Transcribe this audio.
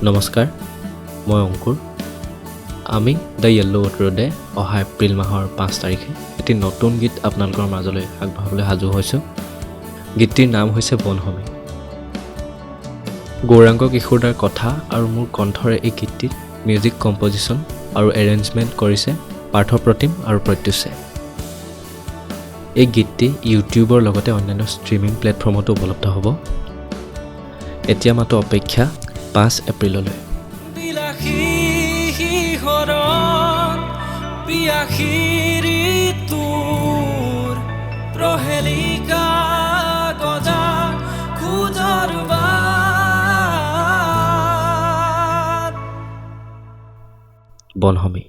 নমস্কাৰ, মই অংকুৰ। আমি দ্য য়েল্লো ৱৰ্ড ৰোডে অহা এপ্ৰিল মাহৰ 5 তাৰিখে এটি নতুন গীত আপোনালোকৰ মাজলৈ আগবঢ়াবলৈ সাজু হৈছোঁ। গীতটিৰ নাম হৈছে বনভূমি। গৌৰাংগ কিশোৰদাৰ কথা আৰু মোৰ কণ্ঠৰে এই গীতটিত মিউজিক কম্পজিশ্যন আৰু এৰেঞ্জমেণ্ট কৰিছে পাৰ্থপ্ৰতিম আৰু প্ৰত্যুষে। এই গীতটি ইউটিউবৰ লগতে অন্যান্য ষ্ট্ৰিমিং প্লেটফৰ্মতো উপলব্ধ হ'ব। এতিয়া মাত্ৰ অপেক্ষা 5 এপ্ৰিললৈ। বনভূমি।